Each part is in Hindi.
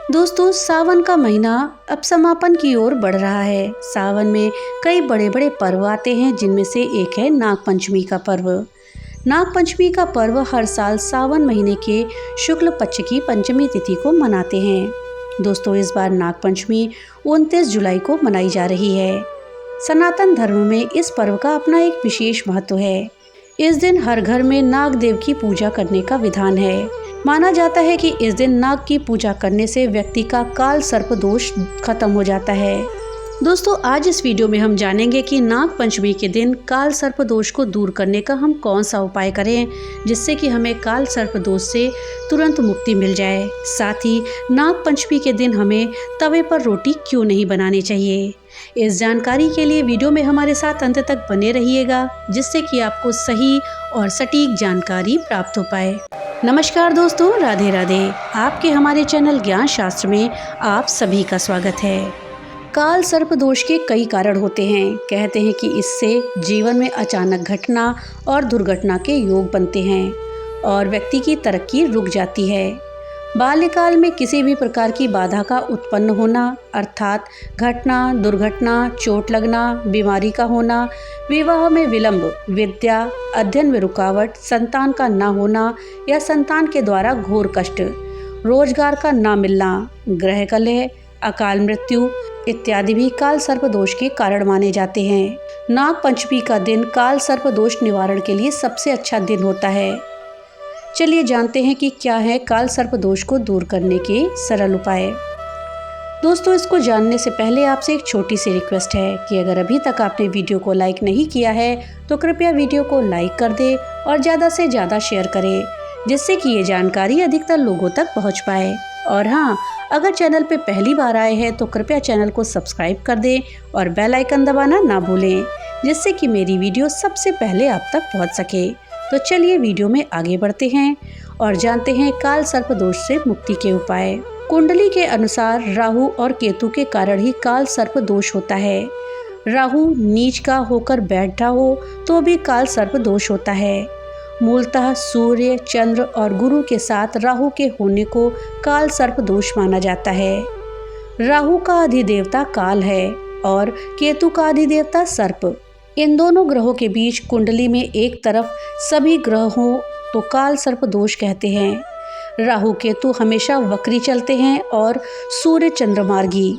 दोस्तों, सावन का महीना अब समापन की ओर बढ़ रहा है। सावन में कई बड़े बड़े पर्व आते हैं, जिनमें से एक है नाग पंचमी का पर्व। नाग पंचमी का पर्व हर साल सावन महीने के शुक्ल पक्ष की पंचमी तिथि को मनाते हैं। दोस्तों, इस बार नाग पंचमी 29 जुलाई को मनाई जा रही है। सनातन धर्म में इस पर्व का अपना एक विशेष महत्व है। इस दिन हर घर में नाग देव की पूजा करने का विधान है। माना जाता है कि इस दिन नाग की पूजा करने से व्यक्ति का काल सर्प दोष खत्म हो जाता है। दोस्तों, आज इस वीडियो में हम जानेंगे कि नाग पंचमी के दिन काल सर्प दोष को दूर करने का हम कौन सा उपाय करें, जिससे कि हमें काल सर्प दोष से तुरंत मुक्ति मिल जाए। साथ ही नाग पंचमी के दिन हमें तवे पर रोटी क्यों नहीं बनानी चाहिए। इस जानकारी के लिए वीडियो में हमारे साथ अंत तक बने रहिएगा, जिससे कि आपको सही और सटीक जानकारी प्राप्त हो पाए। नमस्कार दोस्तों, राधे राधे। आपके हमारे चैनल ज्ञान शास्त्र में आप सभी का स्वागत है। काल सर्प दोष के कई कारण होते हैं। कहते हैं कि इससे जीवन में अचानक घटना और दुर्घटना के योग बनते हैं और व्यक्ति की तरक्की रुक जाती है। बाल्यकाल में किसी भी प्रकार की बाधा का उत्पन्न होना, अर्थात घटना, दुर्घटना, चोट लगना, बीमारी का होना, विवाह में विलंब, विद्या अध्ययन में रुकावट, संतान का न होना या संतान के द्वारा घोर कष्ट, रोजगार का न मिलना, ग्रह कलह, अकाल मृत्यु इत्यादि भी काल सर्प दोष के कारण माने जाते हैं। नाग पंचमी का दिन काल सर्प दोष निवारण के लिए सबसे अच्छा दिन होता है। चलिए जानते हैं कि क्या है काल सर्प दोष को दूर करने के सरल उपाय। दोस्तों, इसको जानने से पहले आपसे एक छोटी सी रिक्वेस्ट है कि अगर अभी तक आपने वीडियो को लाइक नहीं किया है तो कृपया वीडियो को लाइक कर दें और ज़्यादा से ज़्यादा शेयर करें, जिससे कि ये जानकारी अधिकतर लोगों तक पहुंच पाए। और हाँ, अगर चैनल पे पहली बार आए हैं तो कृपया चैनल को सब्सक्राइब कर दें और बेल आइकन दबाना ना भूलें, जिससे कि मेरी वीडियो सबसे पहले आप तक पहुँच सके। तो चलिए वीडियो में आगे बढ़ते हैं और जानते हैं काल सर्प दोष से मुक्ति के उपाय। कुंडली के अनुसार राहु और केतु के कारण ही काल सर्प दोष होता है। राहु नीच का होकर बैठा हो तो भी काल सर्प दोष होता है। मूलतः सूर्य, चंद्र और गुरु के साथ राहु के होने को काल सर्प दोष माना जाता है। राहु का अधिदेवता काल है और केतु का अधिदेवता सर्प। इन दोनों ग्रहों के बीच कुंडली में एक तरफ सभी ग्रह हों तो काल सर्प दोष कहते हैं। राहु केतु हमेशा वक्री चलते हैं और सूर्य चंद्रमार्गी।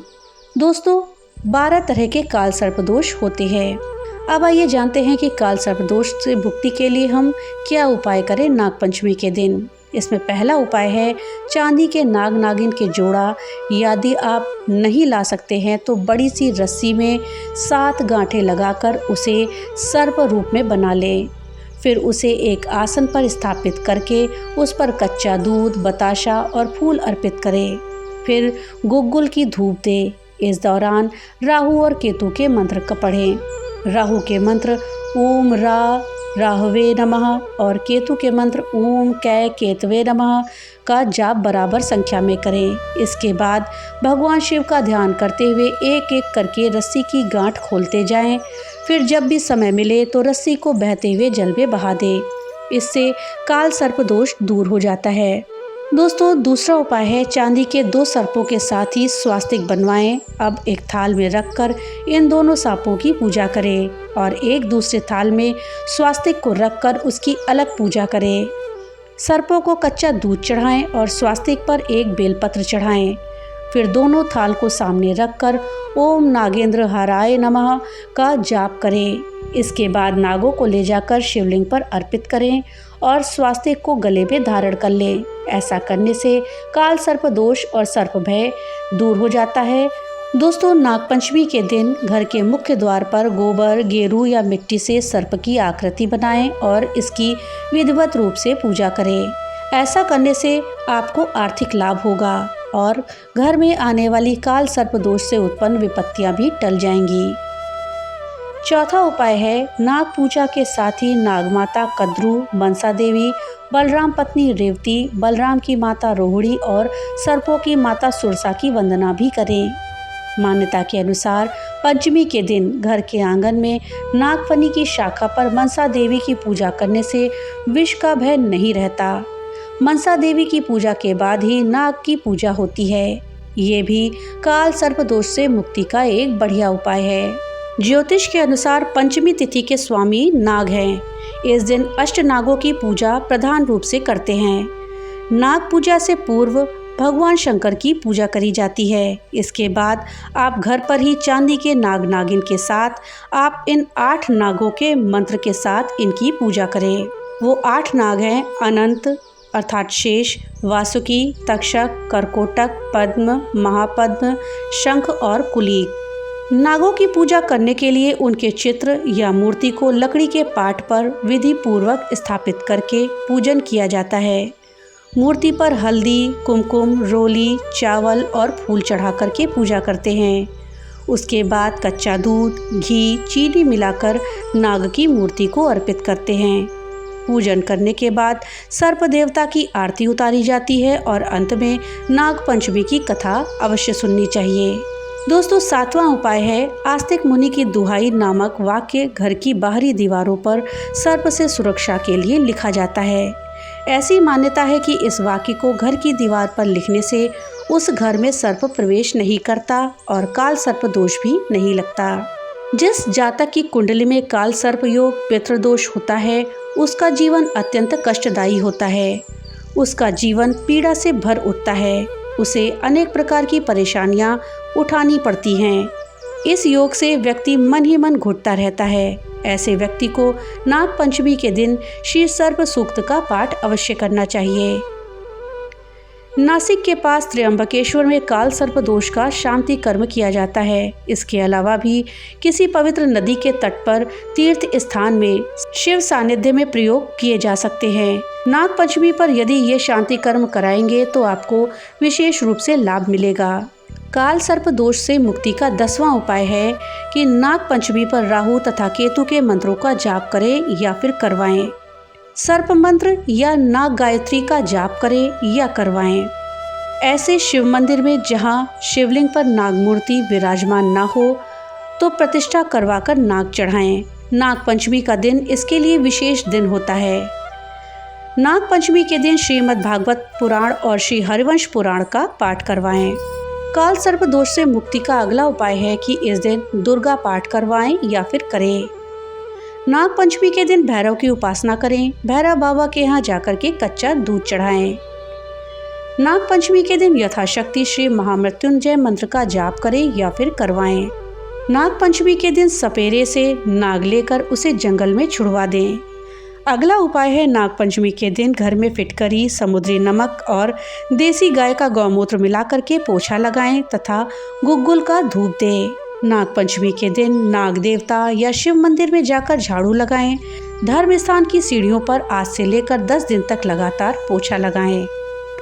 दोस्तों, 12 तरह के काल सर्प दोष होते हैं। अब आइए जानते हैं कि काल सर्प दोष से मुक्ति के लिए हम क्या उपाय करें नाग पंचमी के दिन। इसमें पहला उपाय है चांदी के नाग नागिन के जोड़ा। यदि आप नहीं ला सकते हैं तो बड़ी सी रस्सी में 7 गांठें लगाकर उसे सर्प रूप में बना लें। फिर उसे एक आसन पर स्थापित करके उस पर कच्चा दूध, बताशा और फूल अर्पित करें। फिर गुग्गुल की धूप दें। इस दौरान राहु और केतु के मंत्र का पढ़ें। राहु के मंत्र ओम राहवे नमः और केतु के मंत्र ओम कै केतवे नमः का जाप बराबर संख्या में करें। इसके बाद भगवान शिव का ध्यान करते हुए एक एक करके रस्सी की गांठ खोलते जाएं। फिर जब भी समय मिले तो रस्सी को बहते हुए जल में बहा दें। इससे काल सर्प दोष दूर हो जाता है। दोस्तों, दूसरा उपाय है चांदी के 2 सर्पों के साथ ही स्वास्तिक बनवाएं। अब एक थाल में रखकर इन दोनों सांपों की पूजा करें और एक दूसरे थाल में स्वास्तिक को रखकर उसकी अलग पूजा करें। सर्पों को कच्चा दूध चढ़ाएं और स्वास्तिक पर एक बेलपत्र चढ़ाएं। फिर दोनों थाल को सामने रखकर ओम नागेंद्र हराय नमः का जाप करें। इसके बाद नागों को ले जाकर शिवलिंग पर अर्पित करें और स्वास्तिक को गले में धारण कर लें। ऐसा करने से काल सर्प दोष और सर्प भय दूर हो जाता है। दोस्तों, नाग पंचमी के दिन घर के मुख्य द्वार पर गोबर, गेरू या मिट्टी से सर्प की आकृति बनाएं और इसकी विधिवत रूप से पूजा करें। ऐसा करने से आपको आर्थिक लाभ होगा और घर में आने वाली काल सर्प दोष से उत्पन्न विपत्तियां भी टल जाएंगी। चौथा उपाय है नाग पूजा के साथ ही नागमाता कद्रू, मनसा देवी, बलराम पत्नी रेवती, बलराम की माता रोहिणी और सर्पों की माता सुरसा की वंदना भी करें। मान्यता के अनुसार पंचमी के दिन घर के आंगन में नागफनी की शाखा पर मनसा देवी की पूजा करने से विष का भय नहीं रहता। मनसा देवी की पूजा के बाद ही नाग की पूजा होती है। ये भी काल सर्प दोष से मुक्ति का एक बढ़िया उपाय है। ज्योतिष के अनुसार पंचमी तिथि के स्वामी नाग हैं। इस दिन अष्ट नागों की पूजा प्रधान रूप से करते हैं। नाग पूजा से पूर्व भगवान शंकर की पूजा करी जाती है। इसके बाद आप घर पर ही चांदी के नाग नागिन के साथ आप इन 8 नागों के मंत्र के साथ इनकी पूजा करें। वो 8 नाग हैं अनंत अर्थात शेष, वासुकी, तक्षक, करकोटक, पद्म, महापद्म, शंख और कुलीक। नागों की पूजा करने के लिए उनके चित्र या मूर्ति को लकड़ी के पाट पर विधि पूर्वक स्थापित करके पूजन किया जाता है। मूर्ति पर हल्दी, कुमकुम, रोली, चावल और फूल चढ़ा करके पूजा करते हैं। उसके बाद कच्चा दूध, घी, चीनी मिलाकर नाग की मूर्ति को अर्पित करते हैं। पूजन करने के बाद सर्प देवता की आरती उतारी जाती है और अंत में नाग पंचमी की कथा अवश्य सुननी चाहिए। दोस्तों, 7वां उपाय है आस्तिक मुनि की दुहाई नामक वाक्य घर की बाहरी दीवारों पर सर्प से सुरक्षा के लिए लिखा जाता है। ऐसी मान्यता है कि इस वाक्य को घर की दीवार पर लिखने से उस घर में सर्प प्रवेश नहीं करता और काल सर्प दोष भी नहीं लगता। जिस जातक की कुंडली में काल सर्प योग पितृदोष होता है उसका जीवन अत्यंत कष्टदायी होता है। उसका जीवन पीड़ा से भर उठता है। उसे अनेक प्रकार की परेशानियां उठानी पड़ती हैं। इस योग से व्यक्ति मन ही मन घुटता रहता है। ऐसे व्यक्ति को नाग पंचमी के दिन श्री सर्प सूक्त का पाठ अवश्य करना चाहिए। नासिक के पास त्र्यंबकेश्वर में काल सर्प दोष का शांति कर्म किया जाता है। इसके अलावा भी किसी पवित्र नदी के तट पर तीर्थ स्थान में शिव सानिध्य में प्रयोग किए जा सकते हैं। नाग पंचमी पर यदि ये शांति कर्म कराएंगे तो आपको विशेष रूप से लाभ मिलेगा। काल सर्प दोष से मुक्ति का 10वां उपाय है कि नाग पंचमी पर राहु तथा केतु के मंत्रों का जाप करें या फिर करवाएं। सर्प मंत्र या नाग गायत्री का जाप करें या करवाएं। ऐसे शिव मंदिर में जहां शिवलिंग पर नाग मूर्ति विराजमान ना हो तो प्रतिष्ठा करवाकर नाग चढ़ाएं। नाग पंचमी का दिन इसके लिए विशेष दिन होता है। नाग पंचमी के दिन श्रीमद् भागवत पुराण और श्री हरिवंश पुराण का पाठ करवाएं। काल सर्प दोष से मुक्ति का अगला उपाय है कि इस दिन दुर्गा पाठ करवाएं या फिर करें। नाग पंचमी के दिन भैरव की उपासना करें। भैरव बाबा के यहाँ जाकर के कच्चा दूध चढ़ाएं। नाग पंचमी के दिन यथाशक्ति श्री महामृत्युंजय मंत्र का जाप करें या फिर करवाएं। नाग पंचमी के दिन सपेरे से नाग लेकर उसे जंगल में छुड़वा दें। अगला उपाय है नाग पंचमी के दिन घर में फिटकरी, समुद्री नमक और देसी गाय का गौमूत्र मिला करके पोछा लगाएं तथा गुग्गुल का धूप दें। नाग पंचमी के दिन नाग देवता या शिव मंदिर में जाकर झाड़ू लगाएं। धर्म स्थान की सीढ़ियों पर आज से लेकर 10 दिन तक लगातार पोछा लगाएं।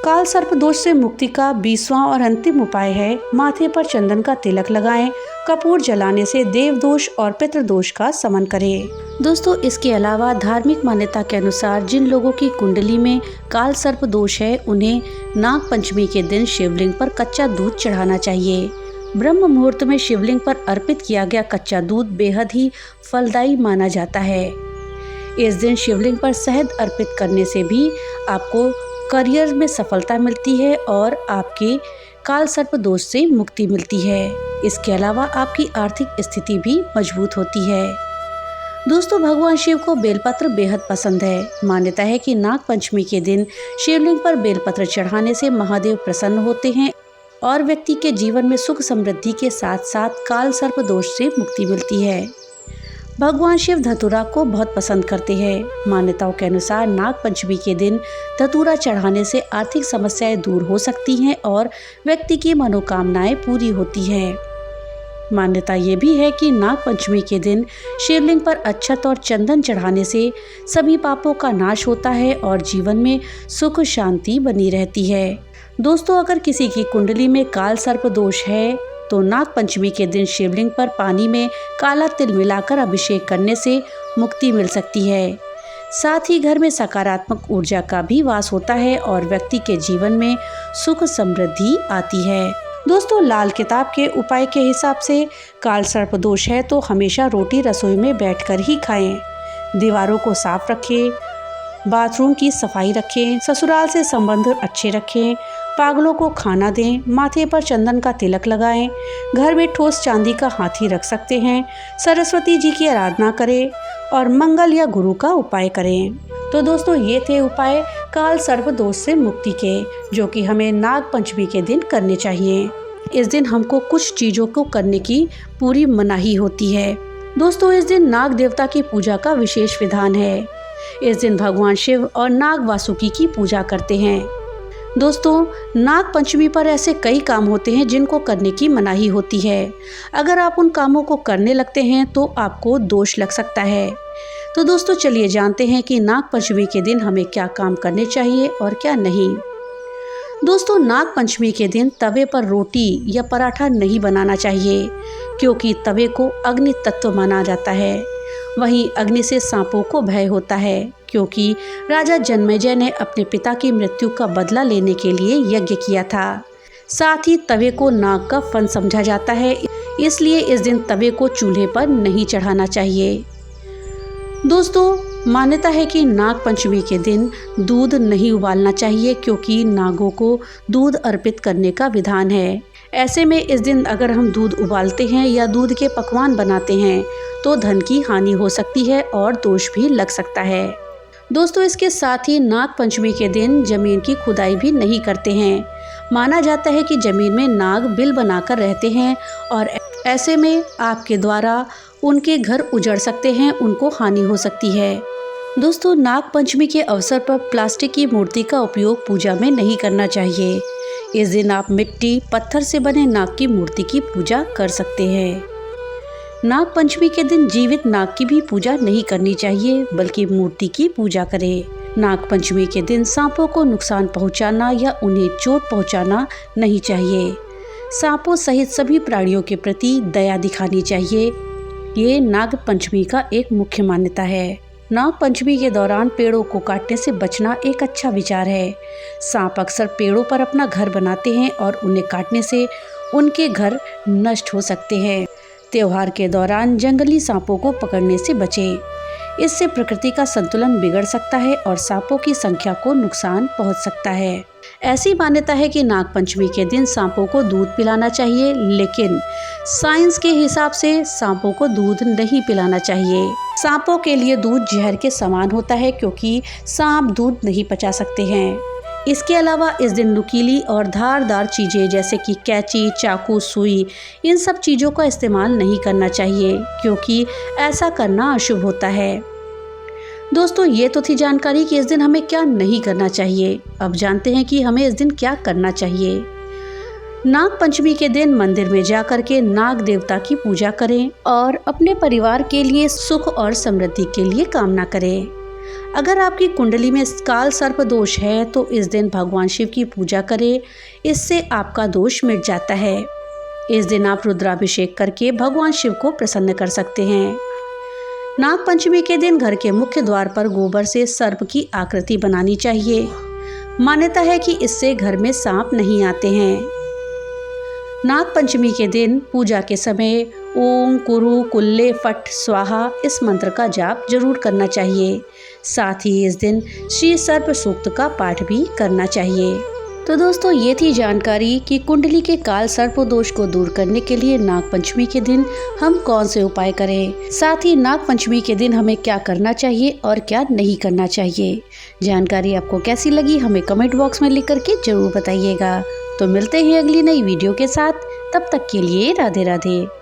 काल सर्प दोष से मुक्ति का 20वां और अंतिम उपाय है माथे पर चंदन का तिलक लगाएं। कपूर जलाने से देव दोष और पितृदोष का शमन करें। दोस्तों, इसके अलावा धार्मिक मान्यता के अनुसार जिन लोगों की कुंडली में काल सर्प दोष है उन्हें नाग पंचमी के दिन शिवलिंग पर कच्चा दूध चढ़ाना चाहिए। ब्रह्म मुहूर्त में शिवलिंग पर अर्पित किया गया कच्चा दूध बेहद ही फलदायी माना जाता है। इस दिन शिवलिंग पर शहद अर्पित करने से भी आपको करियर में सफलता मिलती है और आपके काल सर्प दोष से मुक्ति मिलती है। इसके अलावा आपकी आर्थिक स्थिति भी मजबूत होती है। दोस्तों, भगवान शिव को बेलपत्र बेहद पसंद है। मान्यता है कि नाग पंचमी के दिन शिवलिंग पर बेलपत्र चढ़ाने से महादेव प्रसन्न होते हैं और व्यक्ति के जीवन में सुख समृद्धि के साथ साथ काल सर्प दोष से मुक्ति मिलती है। भगवान शिव धतूरा को बहुत पसंद करते हैं। मान्यताओं के अनुसार नाग पंचमी के दिन धतूरा चढ़ाने से आर्थिक समस्याएं दूर हो सकती हैं और व्यक्ति की मनोकामनाएं पूरी होती हैं। मान्यता ये भी है कि नाग पंचमी के दिन शिवलिंग पर अक्षत और चंदन चढ़ाने से सभी पापों का नाश होता है और जीवन में सुख शांति बनी रहती है। दोस्तों, अगर किसी की कुंडली में काल सर्प दोष है तो नाग पंचमी के दिन शिवलिंग पर पानी में काला तिल मिलाकर अभिषेक करने से मुक्ति मिल सकती है। साथ ही घर में सकारात्मक ऊर्जा का भी वास होता है और व्यक्ति के जीवन में सुख समृद्धि आती है। दोस्तों, लाल किताब के उपाय के हिसाब से काल सर्प दोष है तो हमेशा रोटी रसोई में बैठकर ही खाएं। दीवारों को साफ रखें, बाथरूम की सफाई रखें, ससुराल से संबंध अच्छे रखें, पागलों को खाना दें, माथे पर चंदन का तिलक लगाएं, घर में ठोस चांदी का हाथी रख सकते हैं, सरस्वती जी की आराधना करें और मंगल या गुरु का उपाय करें। तो दोस्तों ये थे उपाय काल सर्प दोष से मुक्ति के, जो कि हमें नाग पंचमी के दिन करने चाहिए। इस दिन हमको कुछ चीज़ों को करने की पूरी मनाही होती है। दोस्तों इस दिन नाग देवता की पूजा का विशेष विधान है। इस दिन भगवान शिव और नाग वासुकी की पूजा करते हैं। दोस्तों नाग पंचमी पर ऐसे कई काम होते हैं जिनको करने की मनाही होती है। अगर आप उन कामों को करने लगते हैं तो आपको दोष लग सकता है। तो दोस्तों चलिए जानते हैं कि नाग पंचमी के दिन हमें क्या काम करने चाहिए और क्या नहीं। दोस्तों नाग पंचमी के दिन तवे पर रोटी या पराठा नहीं बनाना चाहिए, क्योंकि तवे को अग्नि तत्व माना जाता है। वहीं अग्नि से सांपों को भय होता है, क्योंकि राजा जन्मेजय ने अपने पिता की मृत्यु का बदला लेने के लिए यज्ञ किया था। साथ ही तवे को नाग का फन समझा जाता है, इसलिए इस दिन तवे को चूल्हे पर नहीं चढ़ाना चाहिए। दोस्तों मान्यता है कि नाग पंचमी के दिन दूध नहीं उबालना चाहिए, क्योंकि नागों को दूध अर्पित करने का विधान है। ऐसे में इस दिन अगर हम दूध उबालते हैं या दूध के पकवान बनाते हैं तो धन की हानि हो सकती है और दोष भी लग सकता है। दोस्तों इसके साथ ही नाग पंचमी के दिन जमीन की खुदाई भी नहीं करते हैं। माना जाता है कि जमीन में नाग बिल बनाकर रहते हैं और ऐसे में आपके द्वारा उनके घर उजड़ सकते हैं, उनको हानि हो सकती है। दोस्तों नाग पंचमी के अवसर पर प्लास्टिक की मूर्ति का उपयोग पूजा में नहीं करना चाहिए। इस दिन आप मिट्टी पत्थर से बने नाग की मूर्ति की पूजा कर सकते हैं। नाग पंचमी के दिन जीवित नाग की भी पूजा नहीं करनी चाहिए, बल्कि मूर्ति की पूजा करें। नाग पंचमी के दिन सांपों को नुकसान पहुंचाना या उन्हें चोट पहुंचाना नहीं चाहिए। सांपों सहित सभी प्राणियों के प्रति दया दिखानी चाहिए। ये नाग पंचमी का एक मुख्य मान्यता है। नाग पंचमी के दौरान पेड़ों को काटने से बचना एक अच्छा विचार है। सांप अक्सर पेड़ों पर अपना घर बनाते हैं और उन्हें काटने से उनके घर नष्ट हो सकते हैं। त्योहार के दौरान जंगली सांपों को पकड़ने से बचें। इससे प्रकृति का संतुलन बिगड़ सकता है और सांपों की संख्या को नुकसान पहुंच सकता है। ऐसी मान्यता है कि नाग पंचमी के दिन सांपों को दूध पिलाना चाहिए, लेकिन साइंस के हिसाब से सांपों को दूध नहीं पिलाना चाहिए। सांपों के लिए दूध जहर के समान होता है, क्योंकि सांप दूध नहीं पचा सकते हैं। इसके अलावा इस दिन नुकीली और धारदार चीज़ें जैसे कि कैंची, चाकू, सुई, इन सब चीज़ों का इस्तेमाल नहीं करना चाहिए, क्योंकि ऐसा करना अशुभ होता है। दोस्तों ये तो थी जानकारी कि इस दिन हमें क्या नहीं करना चाहिए। अब जानते हैं कि हमें इस दिन क्या करना चाहिए। नाग पंचमी के दिन मंदिर में जाकर के नाग देवता की पूजा करें और अपने परिवार के लिए सुख और समृद्धि के लिए कामना करें। अगर आपकी कुंडली में काल सर्प दोष है तो इस दिन भगवान शिव की पूजा करें, इससे आपका दोष मिट जाता है। इस दिन आप रुद्राभिषेक करके भगवान शिव को प्रसन्न कर सकते हैं। नाग पंचमी के दिन घर के मुख्य द्वार पर गोबर से सर्प की आकृति बनानी चाहिए। मान्यता है कि इससे घर में सांप नहीं आते हैं। नाग पंचमी के दिन पूजा के समय ओम कुरु कुल्ले फट स्वाहा इस मंत्र का जाप जरूर करना चाहिए। साथ ही इस दिन श्री सर्प सूक्त का पाठ भी करना चाहिए। तो दोस्तों ये थी जानकारी कि कुंडली के काल सर्प दोष को दूर करने के लिए नाग पंचमी के दिन हम कौन से उपाय करें। साथ ही नाग पंचमी के दिन हमें क्या करना चाहिए और क्या नहीं करना चाहिए। जानकारी आपको कैसी लगी हमें कमेंट बॉक्स में लिख करके जरूर बताइएगा। तो मिलते हैं अगली नई वीडियो के साथ, तब तक के लिए राधे राधे।